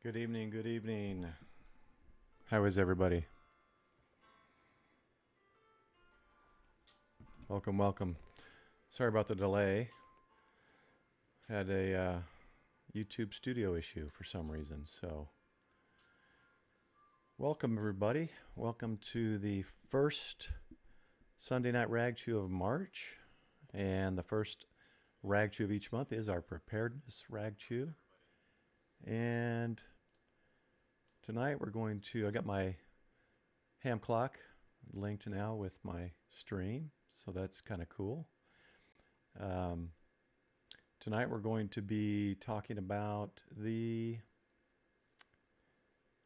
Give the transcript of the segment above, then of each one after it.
Good evening, good evening. How is everybody? Welcome, welcome. Sorry about the delay. Had a YouTube studio issue for some reason, so welcome everybody. Welcome to the first Sunday night Ragchew of March, and the first Ragchew of each month is our preparedness Ragchew. And tonight we're going to, I got my ham clock linked now with my stream, so that's kind of cool. Tonight we're going to be talking about the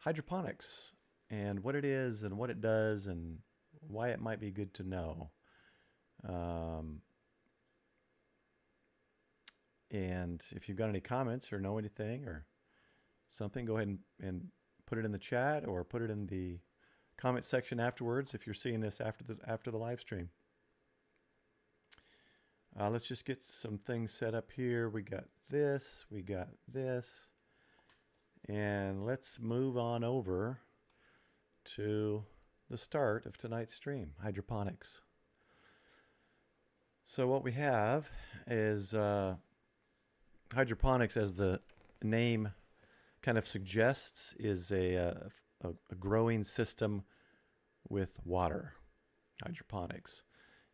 hydroponics and what it is and what it does and why it might be good to know. And if you've got any comments or know anything or something, go ahead and put it in the chat or put it in the comment section afterwards if you're seeing this after the live stream. Let's just get some things set up here. We got this, and let's move on over to the start of tonight's stream, hydroponics. So what we have is hydroponics, as the name kind of suggests, is a growing system with water, hydroponics.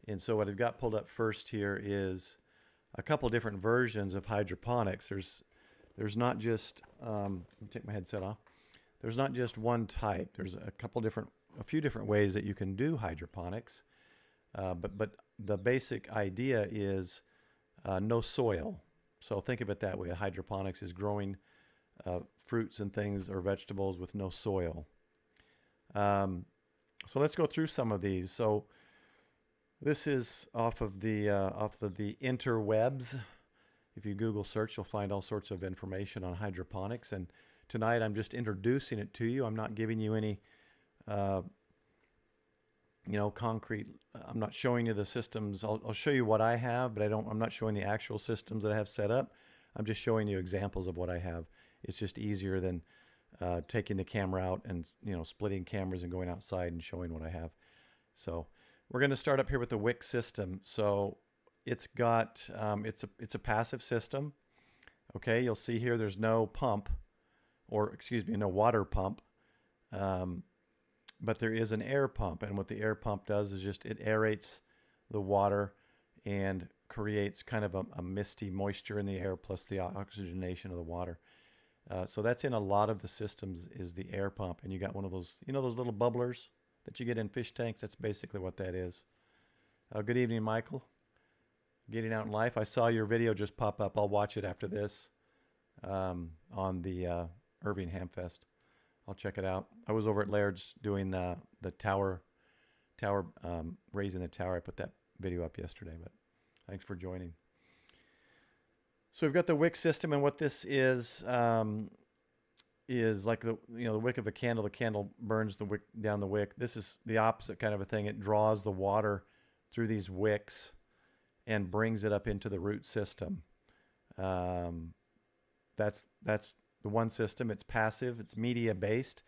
And so what I've got pulled up first here is a couple different versions of hydroponics. There's not just, let me take my headset off. There's not just one type. There's a few different ways that you can do hydroponics. But the basic idea is no soil. So think of it that way. Hydroponics is growing fruits and things or vegetables with no soil. So let's go through some of these. So this is off of the interwebs. If you Google search, you'll find all sorts of information on hydroponics. And tonight I'm just introducing it to you. I'm not giving you any, concrete. I'm not showing you the systems. I'll show you what I have, but I'm not showing the actual systems that I have set up. I'm just showing you examples of what I have. It's just easier than taking the camera out and splitting cameras and going outside and showing what I have. So we're going to start up here with the wick system. So it's got it's a passive system. Okay, you'll see here there's no pump, or excuse me, no water pump, but there is an air pump. And what the air pump does is just it aerates the water and creates kind of a misty moisture in the air plus the oxygenation of the water. So that's in a lot of the systems, is the air pump. And you got one of those, those little bubblers that you get in fish tanks. That's basically what that is. Good evening, Michael. Getting out in life. I saw your video just pop up. I'll watch it after this on the Irving Hamfest. I'll check it out. I was over at Laird's doing the tower, raising the tower. I put that video up yesterday, but thanks for joining. So we've got the wick system, and what this is like the wick of a candle. The candle burns the wick down the wick. This is the opposite kind of a thing. It draws the water through these wicks and brings it up into the root system. That's the one system. It's passive. It's media based.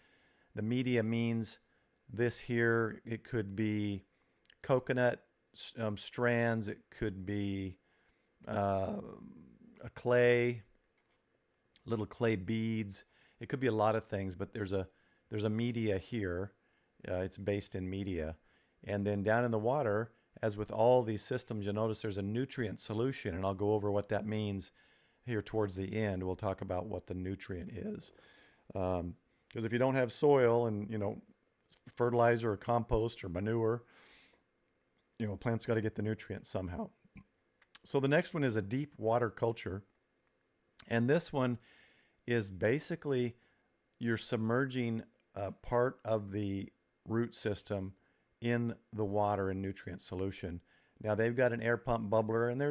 The media means this here. It could be coconut strands. It could be a clay, little clay beads. It could be a lot of things, but there's a media here. It's based in media. And then down in the water, as with all these systems, you'll notice there's a nutrient solution, and I'll go over what that means here towards the end. We'll talk about what the nutrient is. Because if you don't have soil and, fertilizer or compost or manure, plants got to get the nutrients somehow. So the next one is a deep water culture. And this one is basically you're submerging part of the root system in the water and nutrient solution. Now they've got an air pump bubbler, and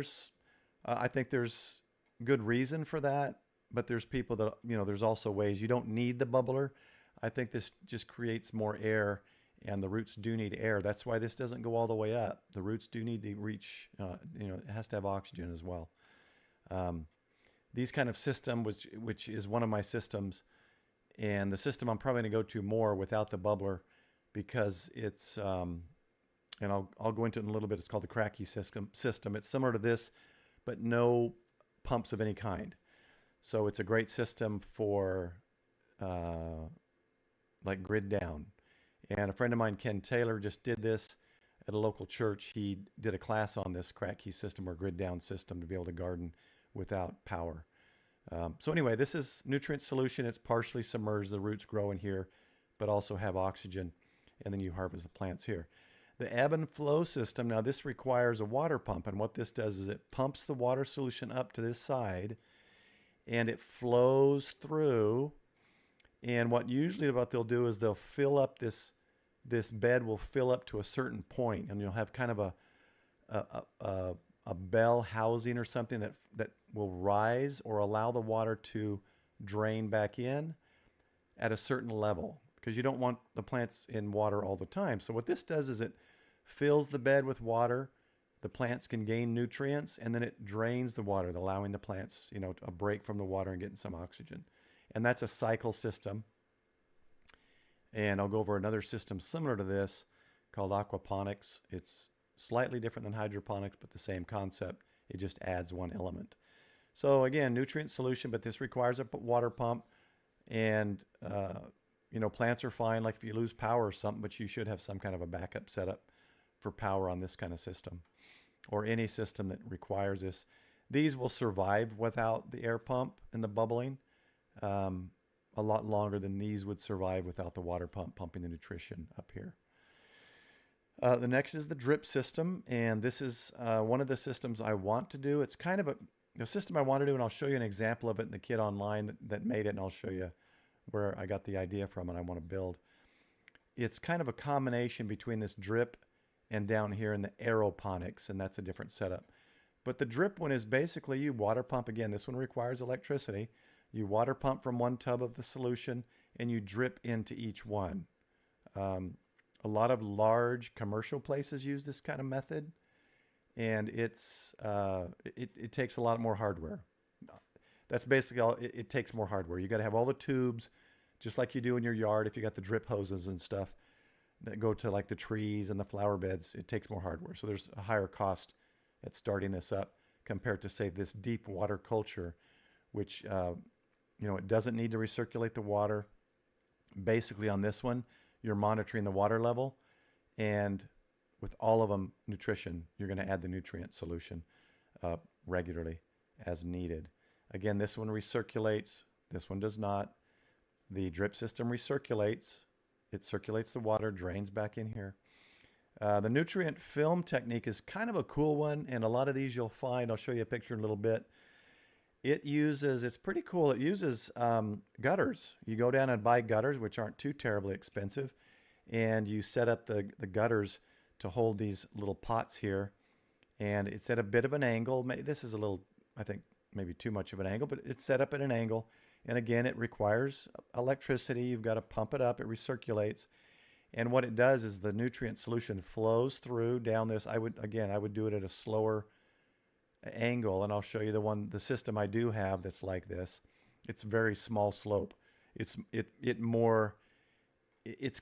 I think there's good reason for that, but there's people that, there's also ways you don't need the bubbler. I think this just creates more air, and the roots do need air. That's why this doesn't go all the way up. The roots do need to reach, it has to have oxygen as well. These kind of system, which is one of my systems, And the system I'm probably going to go to more without the bubbler because it's, and I'll go into it in a little bit. It's called the Ragchew system. It's similar to this, but no pumps of any kind. So it's a great system for like grid down. And a friend of mine, Ken Taylor, just did this at a local church. He did a class on this Ragchew system or grid down system to be able to garden without power. So anyway, this is nutrient solution. It's partially submerged. The roots grow in here, but also have oxygen. And then you harvest the plants here. The ebb and flow system, now this requires a water pump. And what this does is it pumps the water solution up to this side and it flows through. And what usually what they'll do is they'll fill up this bed will fill up to a certain point, and you'll have kind of a bell housing or something that will rise or allow the water to drain back in at a certain level, because you don't want the plants in water all the time. So what this does is it fills the bed with water. The plants can gain nutrients, and then it drains the water, allowing the plants, a break from the water and getting some oxygen. And that's a cycle system. And I'll go over another system similar to this called aquaponics. It's slightly different than hydroponics, but the same concept. It just adds one element. So again, nutrient solution, but this requires a water pump. And, plants are fine, like if you lose power or something, but you should have some kind of a backup setup for power on this kind of system or any system that requires this. These will survive without the air pump and the bubbling. A lot longer than these would survive without the water pump pumping the nutrition up here. The next is the drip system, and this is one of the systems I want to do. It's kind of a system I want to do, and I'll show you an example of it in the kit online that made it, and I'll show you where I got the idea from and I want to build. It's kind of a combination between this drip and down here in the aeroponics, and that's a different setup. But the drip one is basically you water pump. Again, this one requires electricity. You water pump from one tub of the solution and you drip into each one. A lot of large commercial places use this kind of method, and it takes a lot more hardware. That's basically all. It takes more hardware. You got to have all the tubes, just like you do in your yard. If you got the drip hoses and stuff that go to like the trees and the flower beds, it takes more hardware. So there's a higher cost at starting this up compared to, say, this deep water culture, which it doesn't need to recirculate the water. Basically on this one, you're monitoring the water level, and with all of them, nutrition, you're going to add the nutrient solution regularly as needed. Again, this one recirculates. This one does not. The drip system recirculates. It circulates the water, drains back in here. The nutrient film technique is kind of a cool one, and a lot of these you'll find. I'll show you a picture in a little bit. It's pretty cool. It uses gutters. You go down and buy gutters, which aren't too terribly expensive, and you set up the gutters to hold these little pots here. And it's at a bit of an angle. This is a little, I think, maybe too much of an angle, but it's set up at an angle. And again, it requires electricity. You've got to pump it up. It recirculates. And what it does is the nutrient solution flows through down this. I would do it at a slower angle, and I'll show you the system I do have that's like this. It's very small slope. It's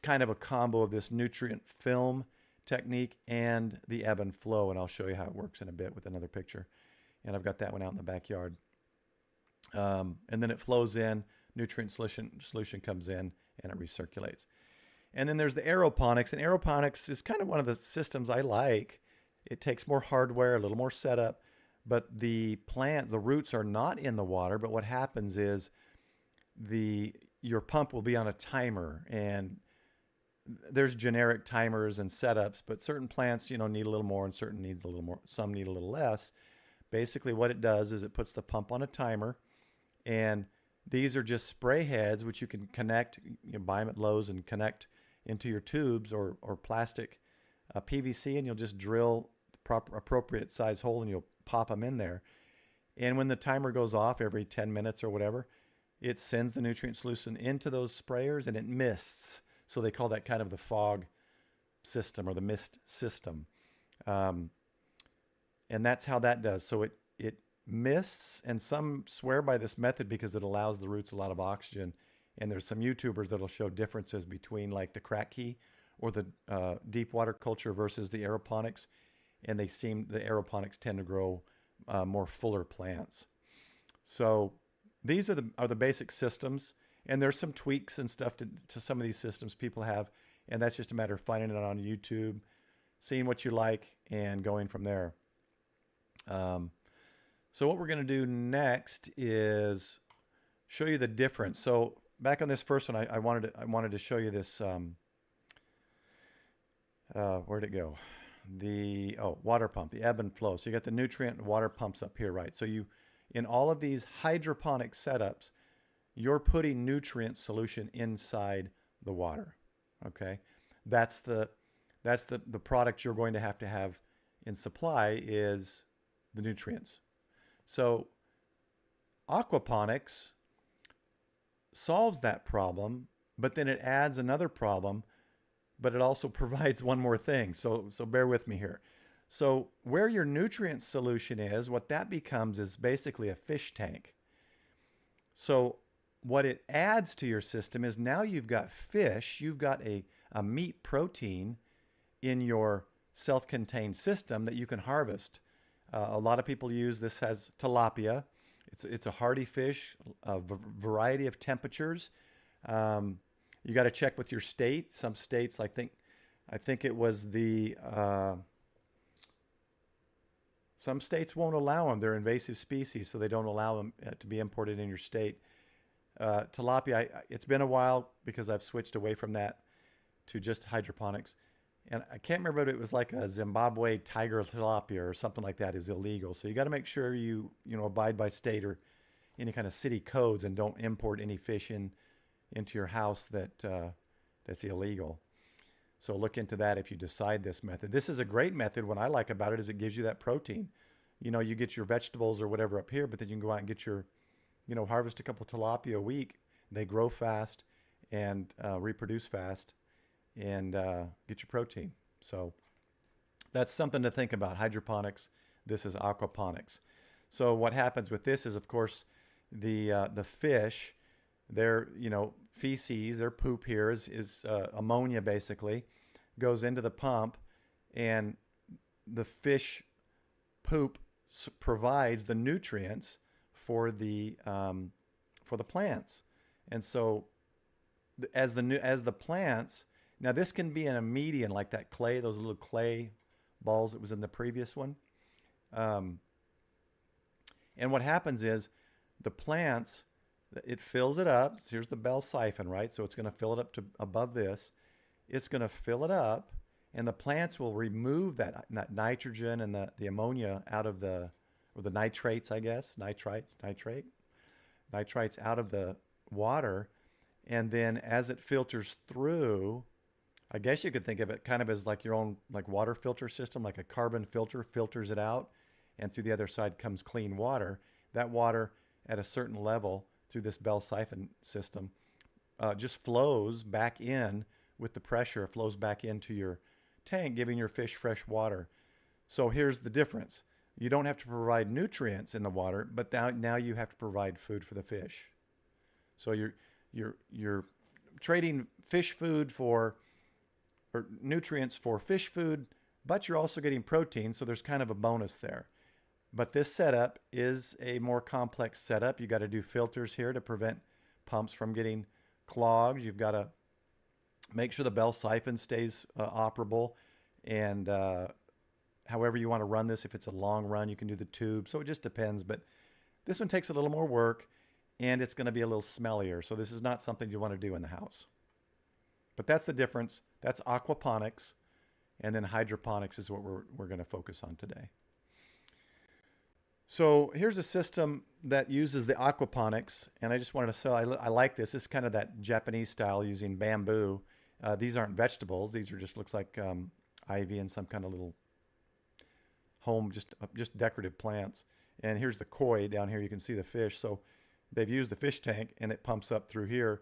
kind of a combo of this nutrient film technique and the ebb and flow, and I'll show you how it works in a bit with another picture. And I've got that one out in the backyard. And then it flows in, nutrient solution comes in, and it recirculates. And then there's the aeroponics, and aeroponics is kind of one of the systems I like. It takes more hardware, a little more setup. But the roots are not in the water, but what happens is your pump will be on a timer, and there's generic timers and setups, but certain plants, need a little more and certain needs a little more, some need a little less. Basically what it does is it puts the pump on a timer, and these are just spray heads, which you can connect, buy them at Lowe's and connect into your tubes or plastic PVC, and you'll just drill the proper appropriate size hole and you'll pop them in there. And when the timer goes off every 10 minutes or whatever, it sends the nutrient solution into those sprayers and it mists. So they call that kind of the fog system or the mist system. And that's how that does. So it mists, and some swear by this method because it allows the roots a lot of oxygen And there's some YouTubers that'll show differences between like the crack key or the deep water culture versus the aeroponics. And the aeroponics tend to grow more fuller plants. So these are the basic systems. And there's some tweaks and stuff to some of these systems people have. And that's just a matter of finding it on YouTube, seeing what you like, and going from there. So what we're going to do next is show you the difference. So back on this first one, I wanted to show you this. Where'd it go? The water pump, the ebb and flow. So you got the nutrient and water pumps up here, right? So in all of these hydroponic setups, you're putting nutrient solution inside the water. Okay, that's the product you're going to have in supply is the nutrients. So aquaponics solves that problem, but then it adds another problem, but it also provides one more thing. So bear with me here. So where your nutrient solution is, what that becomes is basically a fish tank. So what it adds to your system is now you've got fish, you've got a meat protein in your self-contained system that you can harvest. A lot of people use this as tilapia. It's a hardy fish, a variety of temperatures. You got to check with your state. Some states, I think it was some states won't allow them. They're invasive species, so they don't allow them to be imported in your state. Tilapia, it's been a while because I've switched away from that to just hydroponics. And I can't remember if it was like a Zimbabwe tiger tilapia or something like that is illegal. So you got to make sure you abide by state or any kind of city codes and don't import any fish into your house that's illegal. So look into that if you decide this method. This is a great method. What I like about it is it gives you that protein. You get your vegetables or whatever up here, but then you can go out and get your, harvest a couple tilapia a week. They grow fast and reproduce fast and get your protein. So that's something to think about. Hydroponics. This is aquaponics. So what happens with this is, of course, the fish, their feces, their poop here is ammonia basically, goes into the pump, and the fish poop provides the nutrients for the plants. And so as the plants, now this can be in a median like that clay, those little clay balls that was in the previous one. And what happens is the plants, it fills it up. So here's the bell siphon, right? So it's going to fill it up to above this. It's going to fill it up, and the plants will remove that nitrogen and the ammonia out of or the nitrates, I guess, nitrites out of the water. And then as it filters through, I guess you could think of it kind of as like your own water filter system, like a carbon filter filters it out, and through the other side comes clean water. That water at a certain level through this bell siphon system just flows back in with the pressure, flows back into your tank, giving your fish fresh water. So here's the difference. You don't have to provide nutrients in the water, but now you have to provide food for the fish. So you're trading fish food or nutrients for fish food, but you're also getting protein, so there's kind of a bonus there. But this setup is a more complex setup. You got to do filters here to prevent pumps from getting clogged. You've got to make sure the bell siphon stays operable, and however you want to run this, if it's a long run, you can do the tube. So it just depends, but this one takes a little more work, and it's going to be a little smellier. So this is not something you want to do in the house. But that's the difference. That's aquaponics, and then hydroponics is what we're going to focus on today. So here's a system that uses the aquaponics, and I just wanted to say I like this. It's kind of that Japanese style using bamboo. These aren't vegetables. These are just looks like ivy and some kind of little home, just decorative plants. And here's the koi down here. You can see the fish. So they've used the fish tank, and it pumps up through here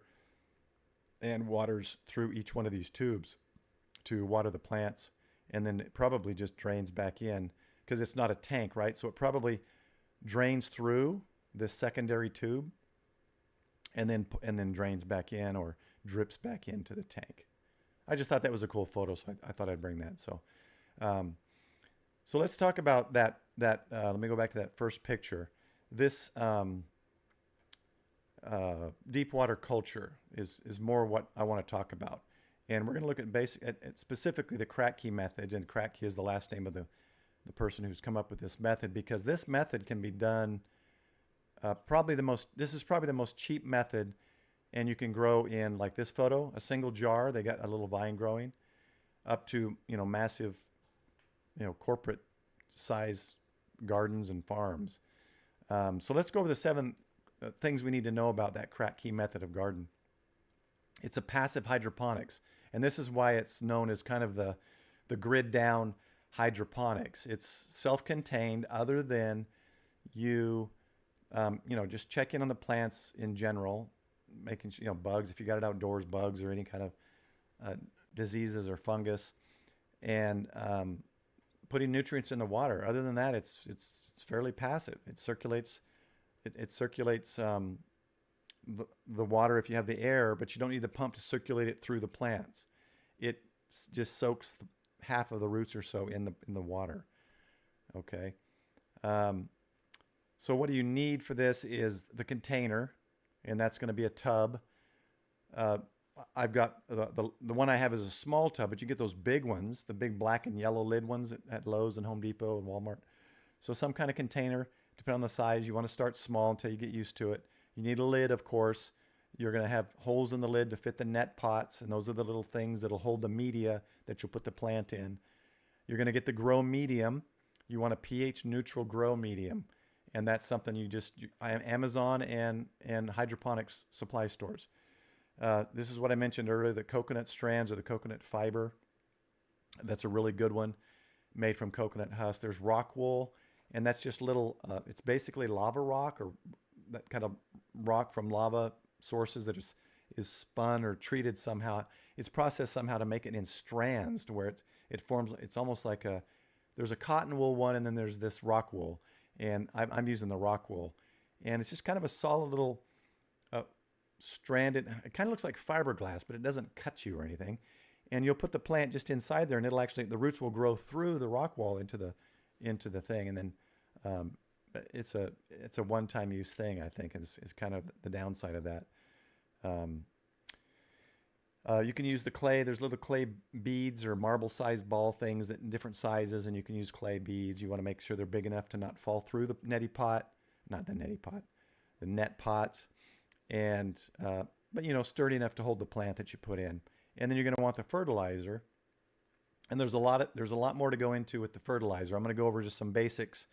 and waters through each one of these tubes to water the plants, and then it probably just drains back in because it's not a tank, right? So it probably drains through this secondary tube and then drains back in or drips back into the tank. I just thought that was a cool photo, so I thought I'd bring that. Um, so let's talk about that. Let me go back to that first picture. This deep water culture is more what I want to talk about, and we're going to look at specifically the Ragchew method. And Ragchew is the last name of the person who's come up with this method, because this method can be done this is probably the most cheap method, and you can grow in, like this photo, a single jar. They got a little vine growing up to, massive, corporate size gardens and farms. So let's go over the 7 things we need to know about that Ragchew method of garden. It's a passive hydroponics, and this is why it's known as kind of the grid down hydroponics. It's self-contained, other than you just check in on the plants in general, making sure, bugs, if you got it outdoors, bugs or any kind of diseases or fungus, and putting nutrients in the water. Other than that, it's fairly passive. It circulates the water if you have the air, but you don't need the pump to circulate it through the plants. It just soaks half of the roots or so in the water. Okay. So what do you need for this is the container, and that's going to be a tub. I've got the one I have is a small tub, but you get those big ones, the big black and yellow lid ones at Lowe's and Home Depot and Walmart. So some kind of container, depending on the size. You want to start small until you get used to it. You need a lid, of course. You're going to have holes in the lid to fit the net pots, and those are the little things that'll hold the media that you'll put the plant in. You're going to get the grow medium. You want a pH neutral grow medium. And that's something Amazon and hydroponics supply stores. This is what I mentioned earlier, the coconut strands or the coconut fiber. That's a really good one, made from coconut husk. There's rock wool, and that's just little, it's basically lava rock, or that kind of rock from lava sources that is spun or treated somehow. It's processed somehow to make it in strands to where it forms, it's almost like there's a cotton wool one, and then there's this rock wool. And I'm using the rock wool, and it's just kind of a solid little stranded. It kind of looks like fiberglass, but it doesn't cut you or anything. And you'll put the plant just inside there, and the roots will grow through the rock wall into the thing. And then it's a one-time use thing, I think, is kind of the downside of that. You can use the clay. There's little clay beads or marble-sized ball things that in different sizes, and you can use clay beads. You want to make sure they're big enough to not fall through the net pots, and but sturdy enough to hold the plant that you put in. And then you're going to want the fertilizer. And there's a lot more to go into with the fertilizer. I'm going to go over just some basics,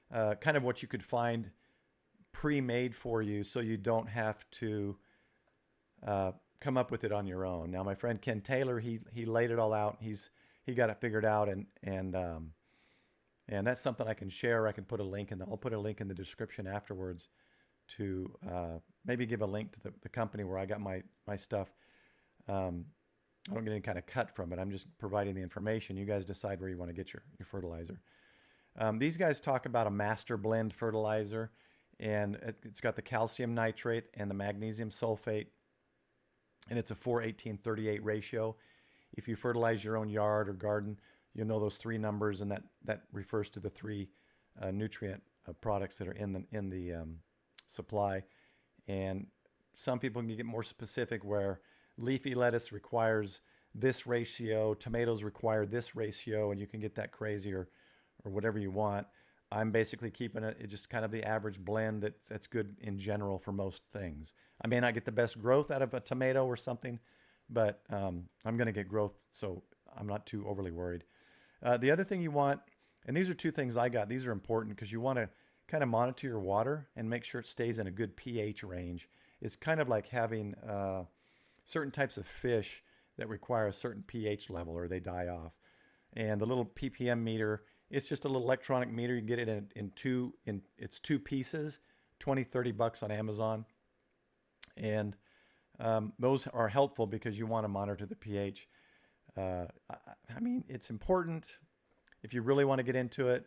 kind of what you could find pre-made for you, so you don't have to come up with it on your own. Now, my friend Ken Taylor, he laid it all out. He got it figured out, and that's something I can share. I can put a link I'll put a link in the description afterwards to maybe give a link to the company where I got my stuff. I don't get any kind of cut from it. I'm just providing the information. You guys decide where you want to get your fertilizer. These guys talk about a master blend fertilizer, and it's got the calcium nitrate and the magnesium sulfate. And it's a 4:18:38 ratio. If you fertilize your own yard or garden, you'll know those 3 numbers, and that refers to the 3 nutrient products that are in the supply. And some people can get more specific, where leafy lettuce requires this ratio, tomatoes require this ratio, and you can get that crazy or whatever you want. I'm basically keeping it just kind of the average blend that's good in general for most things. I may not get the best growth out of a tomato or something, but I'm going to get growth, so I'm not too overly worried. The other thing you want, and these are 2 things I got. These are important because you want to kind of monitor your water and make sure it stays in a good pH range. It's kind of like having certain types of fish that require a certain pH level or they die off. And the little ppm meter, it's just a little electronic meter. You can get it in it's 2 pieces, $20-$30 on Amazon. And those are helpful because you want to monitor the pH. I mean, it's important if you really want to get into it.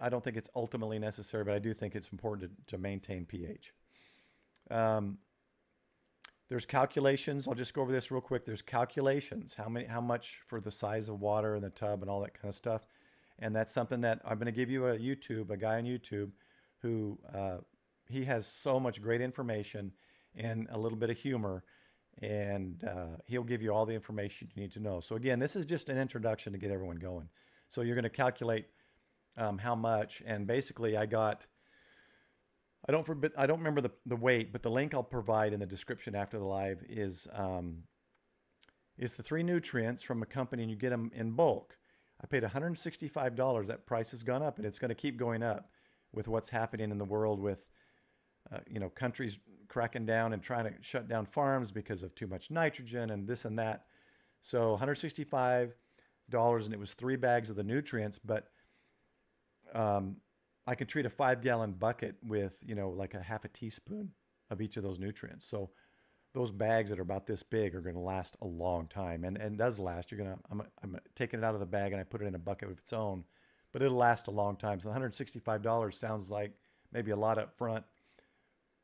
I don't think it's ultimately necessary, but I do think it's important to maintain pH. There's calculations. I'll just go over this real quick. There's calculations. How much for the size of water in the tub and all that kind of stuff. And that's something that I'm going to give you a guy on YouTube who he has so much great information and a little bit of humor, and he'll give you all the information you need to know. So again, this is just an introduction to get everyone going. So you're going to calculate how much, and basically I don't remember the weight, but the link I'll provide in the description after the live is the 3 nutrients from a company, and you get them in bulk. I paid $165. That price has gone up, and it's going to keep going up with what's happening in the world with countries cracking down and trying to shut down farms because of too much nitrogen and this and that. So $165, and it was 3 bags of the nutrients, but I can treat a 5-gallon bucket with, like a half a teaspoon of each of those nutrients. So those bags that are about this big are going to last a long time, and it does last. I'm taking it out of the bag and I put it in a bucket of its own, but it'll last a long time. So $165 sounds like maybe a lot up front,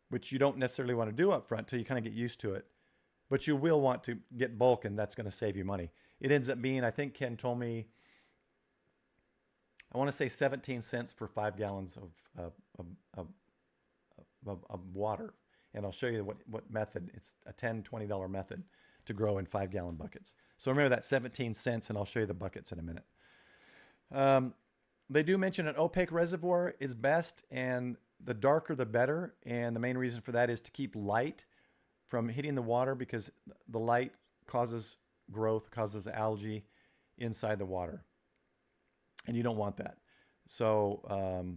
which you don't necessarily want to do up front till you kind of get used to it. But you will want to get bulk, and that's going to save you money. It ends up being, I think Ken told me, I want to say 17 cents for 5 gallons of water. And I'll show you what method. It's a $10, $20 method to grow in 5-gallon buckets. So remember that 17 cents, and I'll show you the buckets in a minute. They do mention an opaque reservoir is best, and the darker the better. And the main reason for that is to keep light from hitting the water, because the light causes growth, causes algae inside the water, and you don't want that. So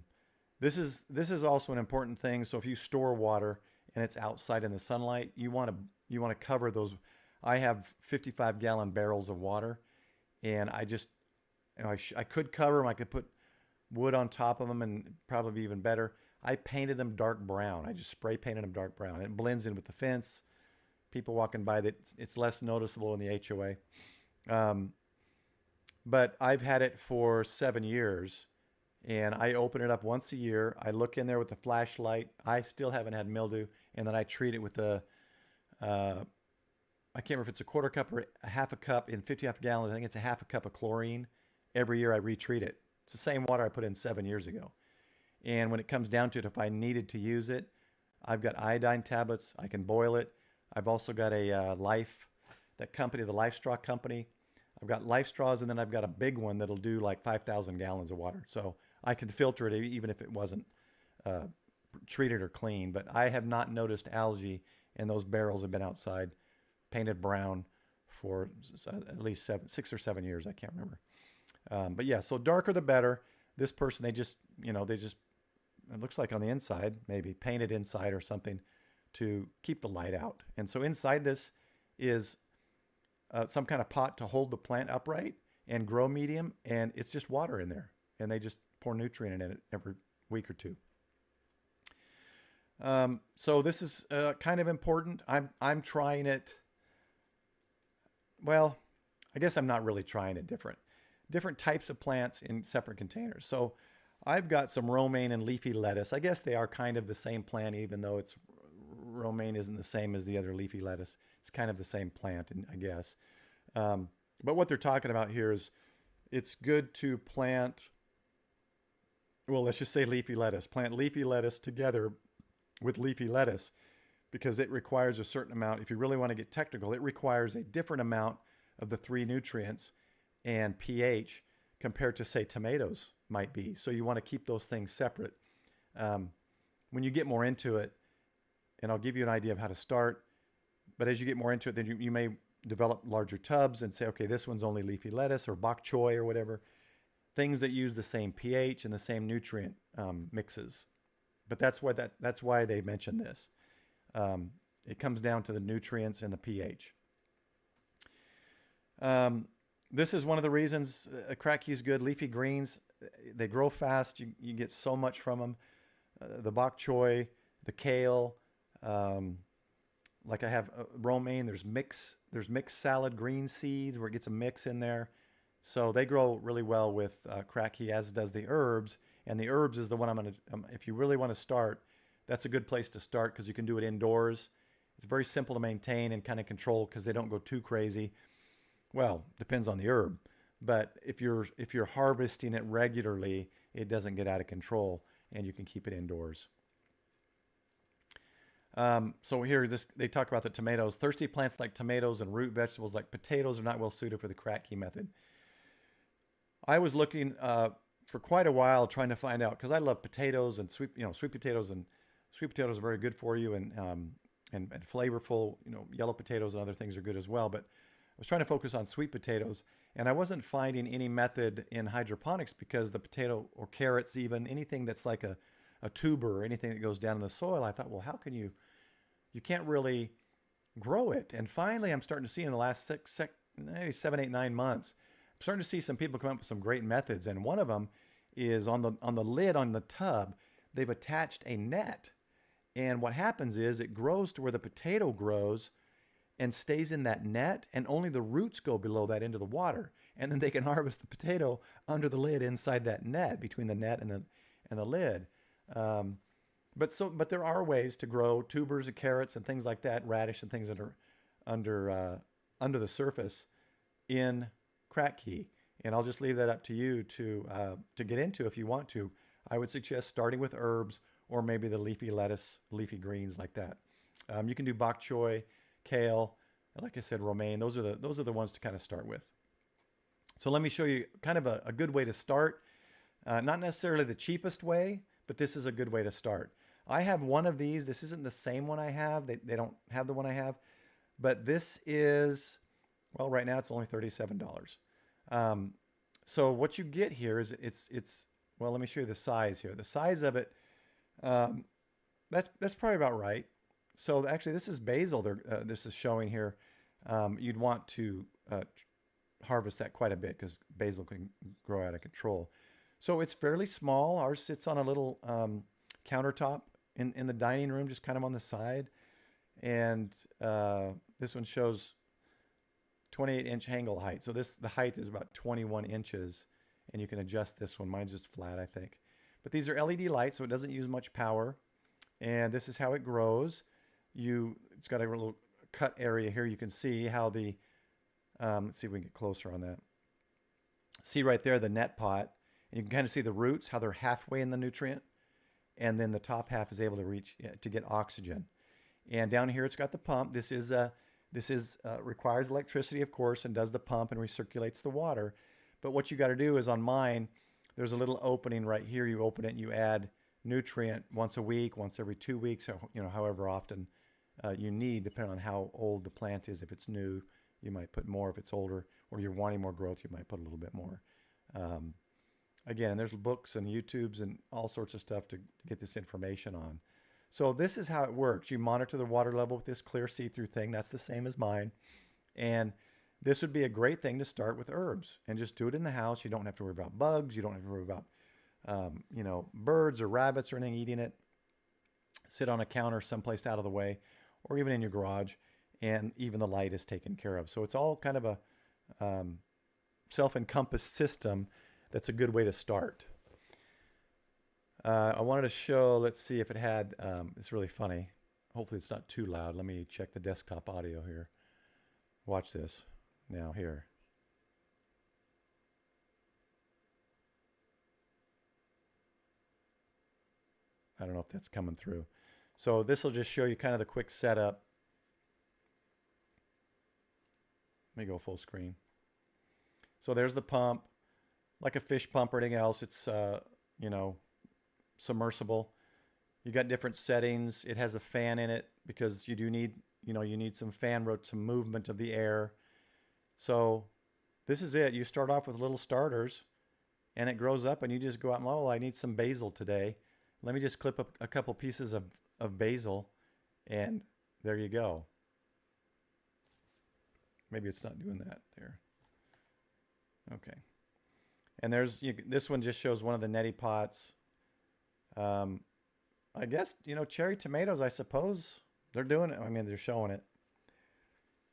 this is also an important thing. So if you store water and it's outside in the sunlight, you want to cover those. I have 55-gallon barrels of water, and I could cover them. I could put wood on top of them, and probably be even better. I painted them dark brown. I just spray painted them dark brown. It blends in with the fence. People walking by, that it's less noticeable in the HOA. But I've had it for 7 years, and I open it up once a year. I look in there with a flashlight. I still haven't had mildew, and then I treat it with I can't remember if it's a quarter cup or a half a cup in 50 gallons. I think it's a half a cup of chlorine. Every year I retreat it. It's the same water I put in 7 years ago. And when it comes down to it, if I needed to use it, I've got iodine tablets. I can boil it. I've also got a the Life Straw company. I've got Life Straws, and then I've got a big one that'll do like 5,000 gallons of water. So I can filter it even if it wasn't treated or clean. But I have not noticed algae, and those barrels have been outside, painted brown, for at least 6 or 7 years. I can't remember. But yeah, so darker the better. This person, they just, it looks like on the inside, maybe painted inside or something to keep the light out. And so inside this is some kind of pot to hold the plant upright and grow medium, and it's just water in there, and they just pour nutrient in it every week or two. So this is kind of important. I'm trying it. Well, I guess I'm not really trying it. Different types of plants in separate containers. So I've got some romaine and leafy lettuce. I guess they are kind of the same plant, even though romaine isn't the same as the other leafy lettuce. It's kind of the same plant, I guess. But what they're talking about here is it's good to plant, well, let's just say leafy lettuce. Plant leafy lettuce together with leafy lettuce, because it requires a certain amount. If you really want to get technical, it requires a different amount of the 3 nutrients and pH compared to, say, tomatoes might be. So you want to keep those things separate. When you get more into it, and I'll give you an idea of how to start, but as you get more into it, then you may develop larger tubs and say, okay, this one's only leafy lettuce or bok choy or whatever, things that use the same pH and the same nutrient mixes. But that's why they mention this. It comes down to the nutrients and the pH. This is one of the reasons Ragchew is good. Leafy greens, they grow fast. You get so much from them. The bok choy, the kale, like I have romaine. There's mixed salad green seeds where it gets a mix in there. So they grow really well with Ragchew, as does the herbs. And the herbs is the one I'm going to, if you really want to start, that's a good place to start, because you can do it indoors. It's very simple to maintain and kind of control because they don't go too crazy. Well, depends on the herb, but if you're harvesting it regularly, it doesn't get out of control, and you can keep it indoors. So here, they talk about the tomatoes. Thirsty plants like tomatoes and root vegetables like potatoes are not well suited for the Kratky method. I was looking for quite a while trying to find out, because I love potatoes and sweet potatoes, and sweet potatoes are very good for you, and flavorful. Yellow potatoes and other things are good as well. But I was trying to focus on sweet potatoes, and I wasn't finding any method in hydroponics, because the potato or carrots, even anything that's like a tuber or anything that goes down in the soil, I thought, well, how can you can't really grow it. And finally, I'm starting to see in the last maybe 7, 8, 9 months, I'm starting to see some people come up with some great methods. And one of them is on the lid on the tub, they've attached a net. And what happens is it grows to where the potato grows and stays in that net, and only the roots go below that into the water. And then they can harvest the potato under the lid inside that net, between the net and the lid. But there are ways to grow tubers of carrots and things like that, radish and things that are under the surface in Kratky. And I'll just leave that up to you to get into if you want to. I would suggest starting with herbs, or maybe the leafy lettuce, leafy greens like that. You can do bok choy, kale, like I said, romaine. Those are the ones to kind of start with. So let me show you kind of a good way to start. Not necessarily the cheapest way, but this is a good way to start. I have one of these. This isn't the same one I have. They don't have the one I have. But this is, well, right now it's only $37. So what you get here is well, let me show you the size here. The size of it, that's probably about right. So actually, this is basil. This is showing here. You'd want to harvest that quite a bit, because basil can grow out of control. So it's fairly small. Ours sits on a little countertop in the dining room, just kind of on the side. And this one shows 28-inch angle height. So the height is about 21 inches, and you can adjust this one. Mine's just flat, I think. But these are LED lights, so it doesn't use much power. And this is how it grows. It's got a little cut area here. You can see how let's see if we can get closer on that. See right there, the net pot. And you can kind of see the roots, how they're halfway in the nutrient. And then the top half is able to reach to get oxygen. And down here, it's got the pump. This requires electricity, of course, and does the pump and recirculates the water. But what you got to do is, on mine, there's a little opening right here. You open it and you add nutrient once a week, once every 2 weeks, or however often you need, depending on how old the plant is. If it's new, you might put more. If it's older, or you're wanting more growth, you might put a little bit more. Again, and there's books and YouTubes and all sorts of stuff to get this information on. So this is how it works. You monitor the water level with this clear see-through thing. That's the same as mine. And this would be a great thing to start with herbs, and just do it in the house. You don't have to worry about bugs. You don't have to worry about birds or rabbits or anything eating it. Sit on a counter someplace out of the way, or even in your garage, and even the light is taken care of. So it's all kind of a self-encompassed system. That's a good way to start. I wanted to show, let's see if it had, it's really funny. Hopefully it's not too loud. Let me check the desktop audio here. Watch this now here. I don't know if that's coming through. So this will just show you kind of the quick setup. Let me go full screen. So there's the pump. Like a fish pump or anything else, it's submersible. You got different settings. It has a fan in it, because you do need you need some some movement of the air. So this is it. You start off with little starters, and it grows up, and you just go out and, oh, I need some basil today. Let me just clip up a couple pieces of basil, and there you go. Maybe it's not doing that there. Okay. And this one just shows one of the neti pots. I guess, cherry tomatoes, I suppose they're doing it. I mean, they're showing it.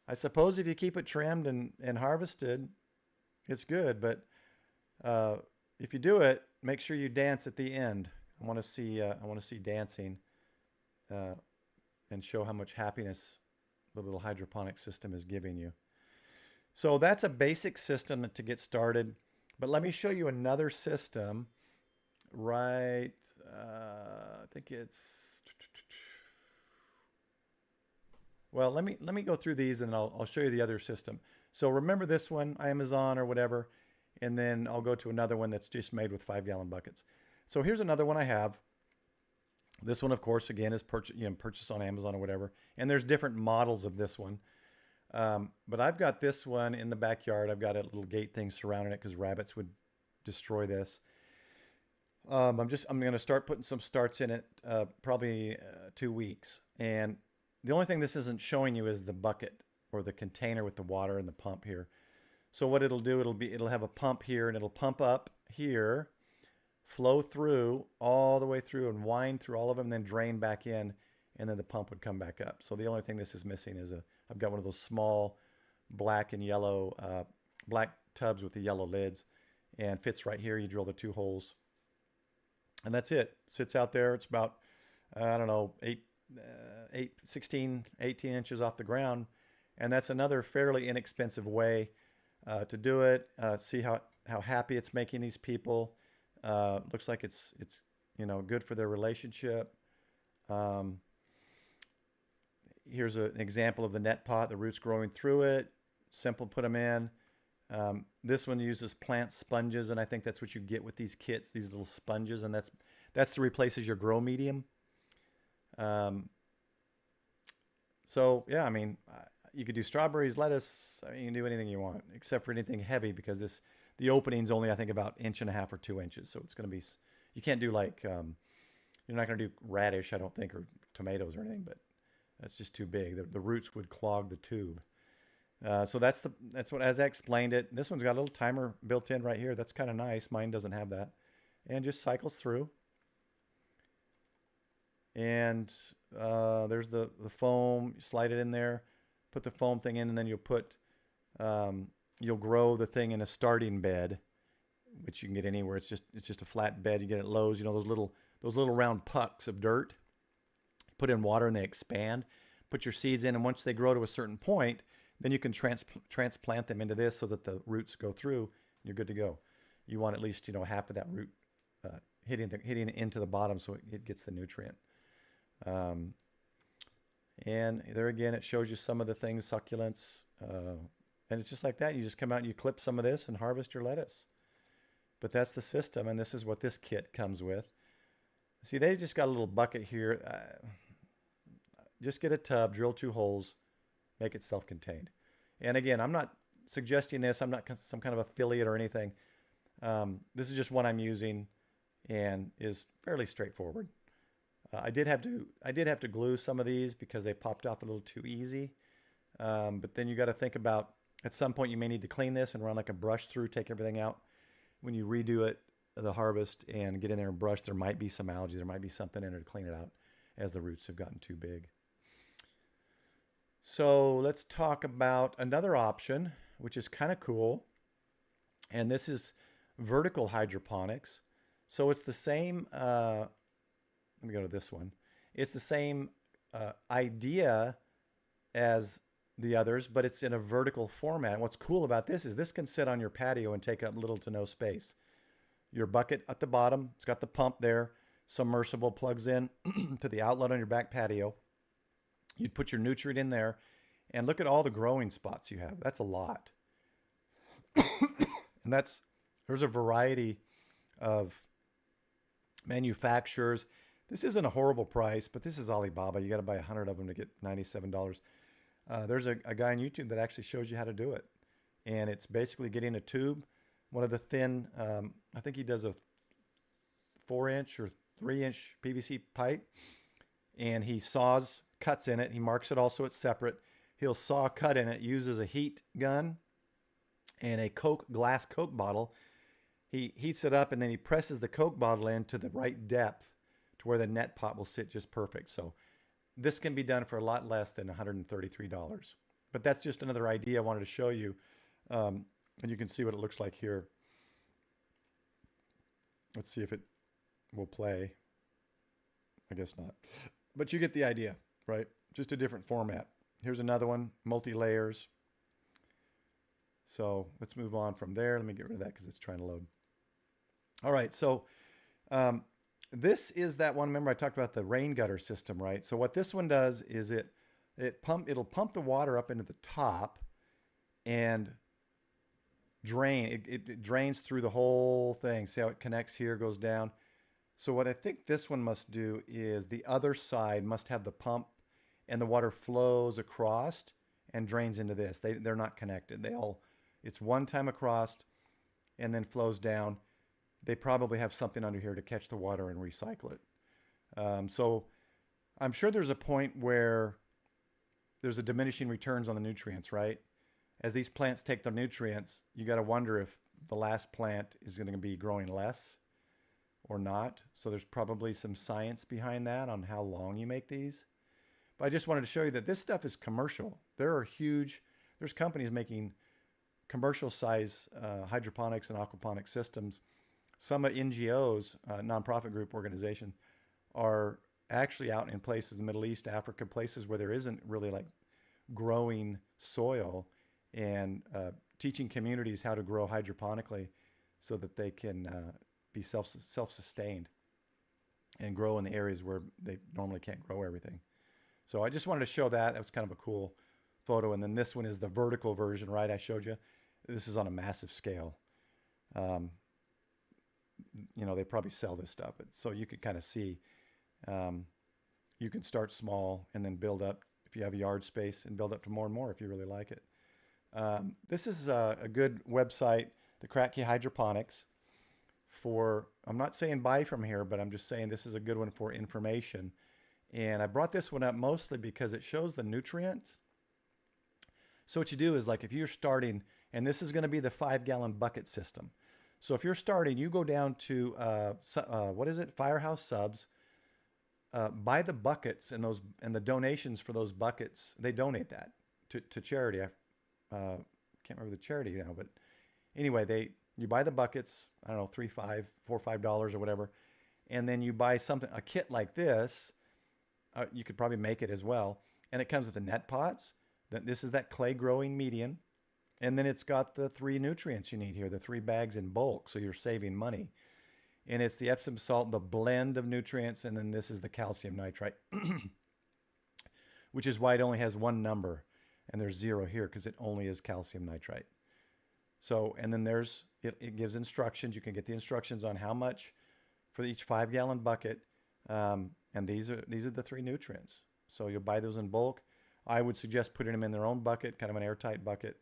I suppose if you keep it trimmed and harvested, it's good. But if you do it, make sure you dance at the end. I want to see dancing. and show how much happiness the little hydroponic system is giving you. So that's a basic system to get started. But let me show you another system. Right, I think it's, well, let me go through these and I'll show you the other system. So remember this one, Amazon or whatever, and then I'll go to another one that's just made with 5-gallon buckets. So here's another one I have. This one, of course, again, is purchased on Amazon or whatever. And there's different models of this one. But I've got this one in the backyard. I've got a little gate thing surrounding it because rabbits would destroy this. I'm going to start putting some starts in it, probably 2 weeks. And the only thing this isn't showing you is the bucket or the container with the water and the pump here. So what it'll do, it'll have a pump here and it'll pump up here, flow through all the way through and wind through all of them, and then drain back in, and then the pump would come back up. So the only thing this is missing is I've got one of those small black and yellow, black tubs with the yellow lids, and fits right here. You drill the 2 holes. And that's it. Sits out there. It's about, I don't know, 16, 18 inches off the ground. And that's another fairly inexpensive way to do it. See how happy it's making these people. Looks like it's good for their relationship. Here's an example of the net pot, the roots growing through it. Simple, put them in. This one uses plant sponges, and I think that's what you get with these kits, these little sponges, and that's to replace as your grow medium. So yeah, I mean, you could do strawberries, lettuce. I mean, you can do anything you want, except for anything heavy, because the opening's only, I think, about 1.5 or 2 inches. So it's going to be, you can't do like, you're not going to do radish, I don't think, or tomatoes or anything, but that's just too big. The roots would clog the tube. So that's what, as I explained it. This one's got a little timer built in right here. That's kind of nice. Mine doesn't have that. And just cycles through. And there's the foam. You slide it in there, put the foam thing in, and then you'll grow the thing in a starting bed, which you can get anywhere. It's just a flat bed. You get at Lowe's. You know, those little round pucks of dirt. Put in water and they expand. Put your seeds in, and once they grow to a certain point, then you can transplant them into this so that the roots go through. And you're good to go. You want at least half of that root hitting into the bottom so it gets the nutrient. And there again, it shows you some of the things, succulents, and it's just like that. You just come out and you clip some of this and harvest your lettuce. But that's the system, and this is what this kit comes with. See, they just got a little bucket here. Just get a tub, drill 2 holes, make it self-contained. And again, I'm not suggesting this. I'm not some kind of affiliate or anything. This is just one I'm using and is fairly straightforward. I did have to glue some of these because they popped off a little too easy. But then you got to think about, at some point you may need to clean this and run like a brush through, take everything out. When you redo it, the harvest, and get in there and brush, there might be some algae, there might be something in there to clean it out as the roots have gotten too big. So let's talk about another option, which is kind of cool. And this is vertical hydroponics. So it's the same, let me go to this one. It's the same idea as the others, but it's in a vertical format. And what's cool about this is this can sit on your patio and take up little to no space. Your bucket at the bottom, it's got the pump there, submersible, plugs in to the outlet on your back patio. You'd put your nutrient in there, and look at all the growing spots you have. That's a lot. And there's a variety of manufacturers. This isn't a horrible price, but this is Alibaba. You got to buy 100 of them to get $97. There's a guy on YouTube that actually shows you how to do it. And it's basically getting a tube, one of the thin, I think he does a 4-inch or 3-inch PVC pipe, and he cuts in it. He marks it all so it's separate. He'll saw cut in it, uses a heat gun and a glass Coke bottle. He heats it up, and then he presses the Coke bottle in to the right depth to where the net pot will sit just perfect. So this can be done for a lot less than $133. But that's just another idea I wanted to show you. And you can see what it looks like here. Let's see if it will play. I guess not. But you get the idea. right? Just a different format. Here's another one, multi-layers. So let's move on from there. Let me get rid of that because it's trying to load. All right, so this is that one. Remember I talked about the rain gutter system, right? So what this one does is it'll pump the water up into the top and drain. It drains through the whole thing. See how it connects here, goes down. So what I think this one must do is the other side must have the pump and the water flows across and drains into this. They're not connected. It's one time across and then flows down. They probably have something under here to catch the water and recycle it. So I'm sure there's a point where there's a diminishing returns on the nutrients, right? As these plants take their nutrients, you got to wonder if the last plant is going to be growing less or not. So there's probably some science behind that on how long you make these. But I just wanted to show you that this stuff is commercial. There's companies making commercial size hydroponics and aquaponics systems. Some NGOs, nonprofit group organization, are actually out in places in the Middle East, Africa, places where there isn't really like growing soil, and teaching communities how to grow hydroponically so that they can be self-sustained and grow in the areas where they normally can't grow everything. So I just wanted to show that. That was kind of a cool photo. And then this one is the vertical version, right? I showed you. This is on a massive scale. You know, they probably sell this stuff, but so you could kind of see, you can start small and then build up if you have yard space, and build up to more and more if you really like it. This is a good website, the Ragchew Hydroponics. I'm not saying buy from here, but I'm just saying this is a good one for information. And I brought this one up mostly because it shows the nutrients. So what you do is, like, if you're starting, and this is going to be the 5-gallon bucket system. So if you're starting, you go down to, what is it? Firehouse Subs. Buy the buckets and the donations for those buckets. They donate that to charity. I can't remember the charity now, but anyway, you buy the buckets. I don't know, $4 or $5 or whatever, and then you buy a kit like this. You could probably make it as well, and it comes with the net pots. This is that clay growing medium, and then it's got the 3 nutrients you need here, the 3 bags in bulk, so you're saving money. And it's the Epsom salt, the blend of nutrients, and then this is the calcium nitrite, which is why it only has one number, and there's 0 here because it only is calcium nitrite. So, and then it gives instructions. You can get the instructions on how much for each 5-gallon bucket, and these are the 3 nutrients. So you'll buy those in bulk. I would suggest putting them in their own bucket, kind of an airtight bucket,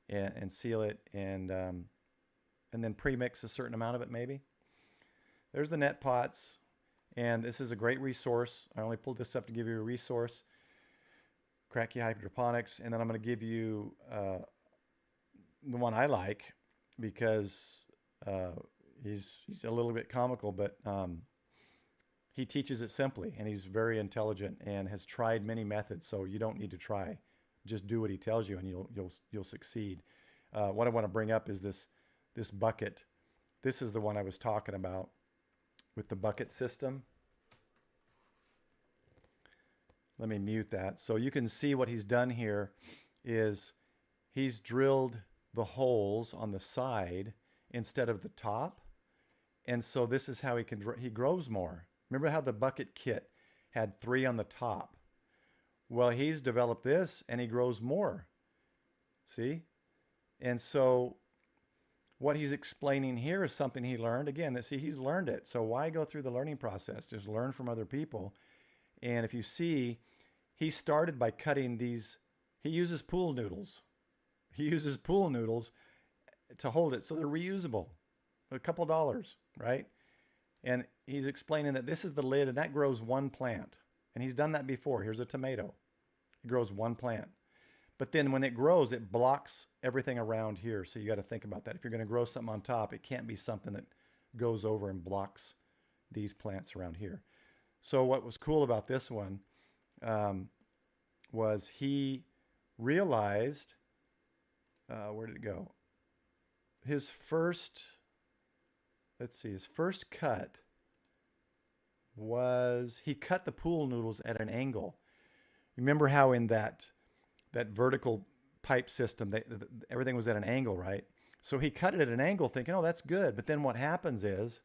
and seal it, and then pre-mix a certain amount of it maybe. There's the net pots, and this is a great resource. I only pulled this up to give you a resource, Ragchew Hydroponics, and then I'm going to give you the one I like because he's a little bit comical, but he teaches it simply, and he's very intelligent and has tried many methods, so you don't need to try. Just do what he tells you, and you'll succeed. What I want to bring up is this bucket. This is the one I was talking about with the bucket system. Let me mute that. So you can see what he's done here is he's drilled the holes on the side instead of the top. And so this is how he grows more. Remember how the bucket kit had 3 on the top? Well, he's developed this and he grows more. See? And so what he's explaining here is something he learned. Again, he's learned it. So why go through the learning process? Just learn from other people. And if you see, he started by cutting these. He uses pool noodles. He uses pool noodles to hold it, so they're reusable. A couple dollars, right? And he's explaining that this is the lid, and that grows 1 plant. And he's done that before. Here's a tomato. It grows 1 plant. But then when it grows, it blocks everything around here. So you got to think about that. If you're going to grow something on top, it can't be something that goes over and blocks these plants around here. So what was cool about this one was he realized, where did it go? His first cut was he cut the pool noodles at an angle. Remember how in that vertical pipe system, everything was at an angle, right? So he cut it at an angle thinking, oh, that's good. But then what happens is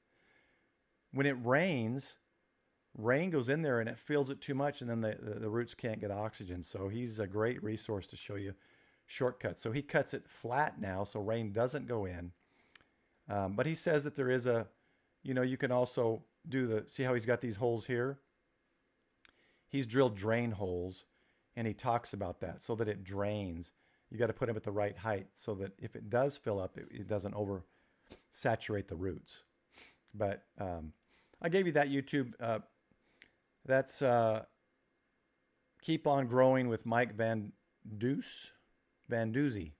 when it rains, rain goes in there and it fills it too much, and then the roots can't get oxygen. So he's a great resource to show you shortcuts. So he cuts it flat now so rain doesn't go in. But he says that there is a, you can also see how he's got these holes here? He's drilled drain holes, and he talks about that so that it drains. You got to put them at the right height so that if it does fill up, it doesn't oversaturate the roots. But I gave you that YouTube. That's Keep On Growing with Mike Van Duzy.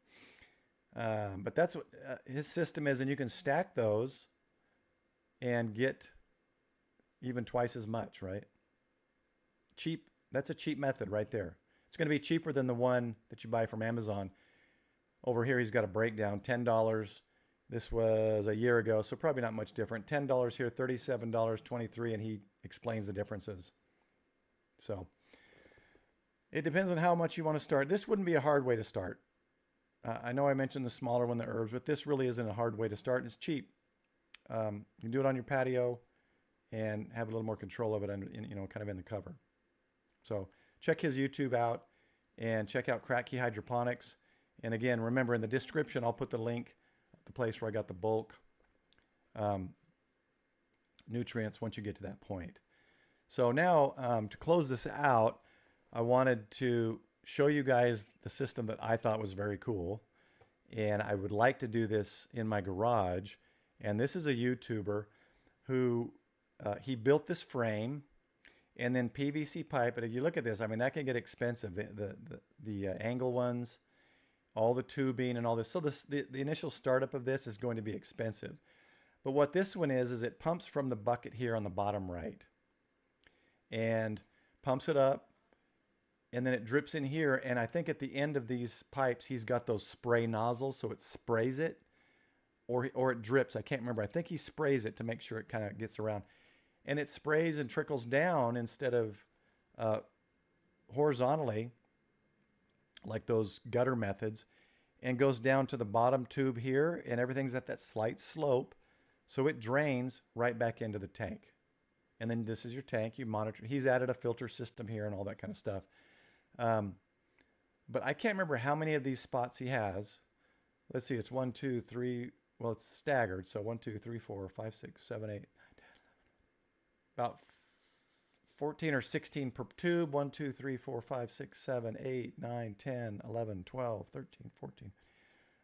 But that's what his system is, and you can stack those and get even twice as much, right? Cheap. That's a cheap method right there. It's going to be cheaper than the one that you buy from Amazon. Over here, he's got a breakdown, $10. This was a year ago, so probably not much different. $10 here, $37, $23, and he explains the differences. So it depends on how much you want to start. This wouldn't be a hard way to start. I know I mentioned the smaller one, the herbs, but this really isn't a hard way to start. It's cheap. You can do it on your patio and have a little more control of it, kind of in the cover. So check his YouTube out and check out Ragchew Hydroponics. And again, remember in the description, I'll put the link, the place where I got the bulk nutrients once you get to that point. So now to close this out, I wanted to show you guys the system that I thought was very cool. And I would like to do this in my garage. And this is a YouTuber who he built this frame and then PVC pipe. But if you look at this, I mean, that can get expensive. The angle ones, all the tubing and all this. So the initial startup of this is going to be expensive. But what this one is it pumps from the bucket here on the bottom right and pumps it up. And then it drips in here. And I think at the end of these pipes, he's got those spray nozzles. So it sprays it or it drips. I can't remember. I think he sprays it to make sure it kind of gets around. And it sprays and trickles down instead of horizontally, like those gutter methods, and goes down to the bottom tube here. And everything's at that slight slope. So it drains right back into the tank. And then this is your tank. You monitor. He's added a filter system here and all that kind of stuff. But I can't remember how many of these spots he has. Let's see, it's 1, 2, 3. Well, it's staggered. So 1, 2, 3, 4, 5, 6, 7, 8, 9, 10. About 14 or 16 per tube. 1, 2, 3, 4, 5, 6, 7, 8, 9, 10, 11, 12, 13, 14,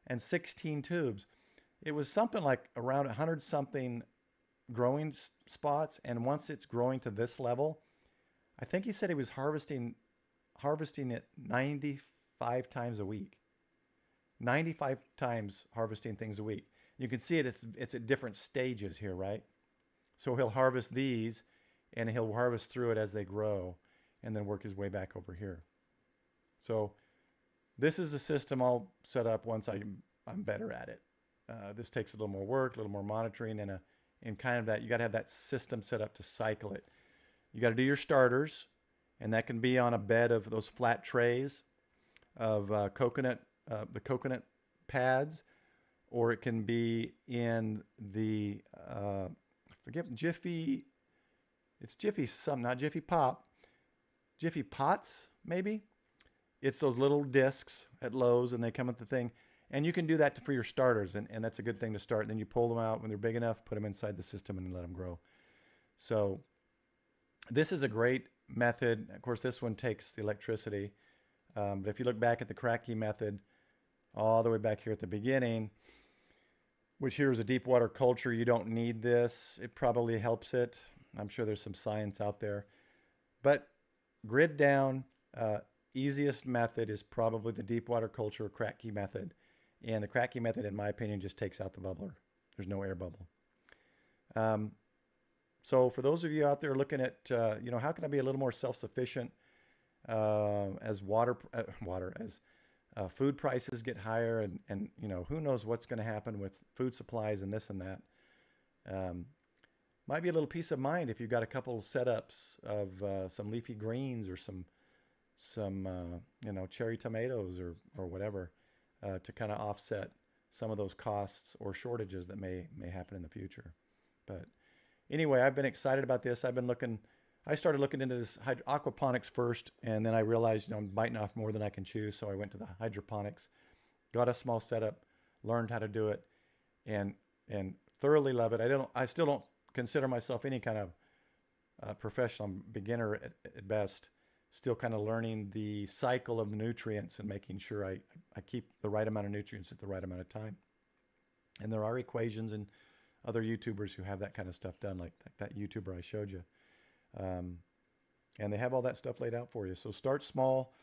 and 16 tubes. It was something like around 100 something growing spots. And once it's growing to this level, I think he said he was harvesting it 95 times a week. 95 times harvesting things a week. You can see it's at different stages here, right? So he'll harvest these and he'll harvest through it as they grow and then work his way back over here. So this is a system I'll set up once I'm better at it. This takes a little more work, a little more monitoring, and kind of that, you got to have that system set up to cycle it. You got to do your starters, and that can be on a bed of those flat trays of the coconut pads, or it can be in the, I forget, Jiffy, it's Jiffy some, not Jiffy Pop, Jiffy Pots, maybe. It's those little discs at Lowe's, and they come with the thing. And you can do that for your starters, and that's a good thing to start. And then you pull them out when they're big enough, put them inside the system, and let them grow. So this is a great method. Of course, this one takes the electricity. But if you look back at the Ragchew method, all the way back here at the beginning, which here is a deep water culture, you don't need this. It probably helps it. I'm sure there's some science out there. But grid down, easiest method is probably the deep water culture Ragchew method. And the Ragchew method, in my opinion, just takes out the bubbler. There's no air bubble. So for those of you out there looking at, how can I be a little more self-sufficient as food prices get higher, and who knows what's going to happen with food supplies and this and that. Might be a little peace of mind if you've got a couple setups of some leafy greens or some you know, cherry tomatoes or whatever to kind of offset some of those costs or shortages that may happen in the future. But anyway, I've been excited about this. I started looking into this aquaponics first, and then I realized, you know, I'm biting off more than I can chew. So I went to the hydroponics, got a small setup, learned how to do it, and thoroughly love it. I still don't consider myself any kind of professional. I'm beginner at best. Still kind of learning the cycle of the nutrients and making sure I keep the right amount of nutrients at the right amount of time. And there are equations and other YouTubers who have that kind of stuff done, like that YouTuber I showed you. And they have all that stuff laid out for you. So start small.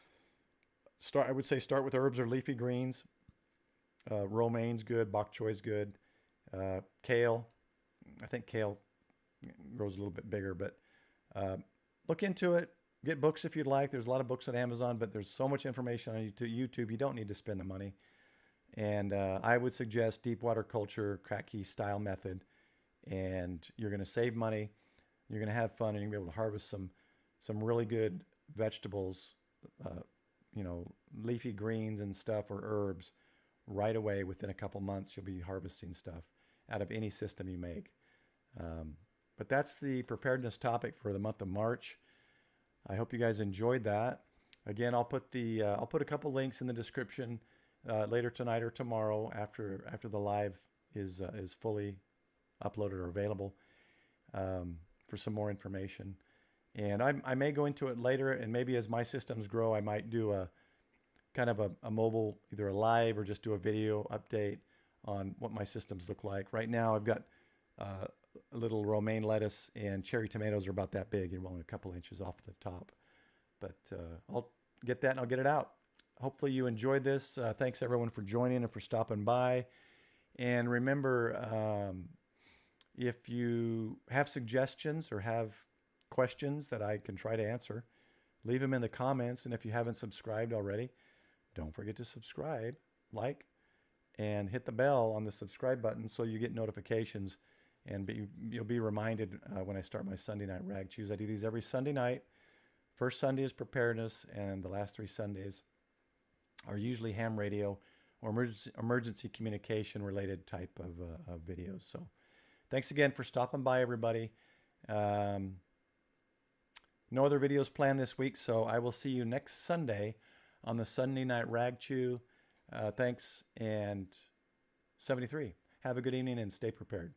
I would say start with herbs or leafy greens. Romaine's good. Bok choy's good. Kale. I think kale grows a little bit bigger, but look into it. Get books if you'd like. There's a lot of books on Amazon, but there's so much information on YouTube. You don't need to spend the money. And I would suggest deep water culture, Ragchew style method. And you're going to save money. You're going to have fun, and you're going to be able to harvest some really good vegetables, you know, leafy greens and stuff, or herbs right away. Within a couple months, you'll be harvesting stuff out of any system you make. But that's the preparedness topic for the month of March. I hope you guys enjoyed that. Again, I'll put a couple links in the description later tonight or tomorrow after the live is fully uploaded or available for some more information. And I may go into it later, and maybe as my systems grow, I might do a kind of a mobile, either a live or just do a video update on what my systems look like. Right now, I've got a little romaine lettuce, and cherry tomatoes are about that big. You're only a couple inches off the top. But I'll get that and I'll get it out. Hopefully you enjoyed this. Thanks everyone for joining and for stopping by. And remember, if you have suggestions or have questions that I can try to answer, leave them in the comments. And if you haven't subscribed already, don't forget to subscribe, like, and hit the bell on the subscribe button so you get notifications. And you'll be reminded when I start my Sunday night Ragchews. I do these every Sunday night. First Sunday is preparedness, and the last 3 Sundays are usually ham radio or emergency communication related type of videos. So thanks again for stopping by, everybody. No other videos planned this week, so I will see you next Sunday on the Sunday night Ragchew. Thanks, and 73. Have a good evening and stay prepared.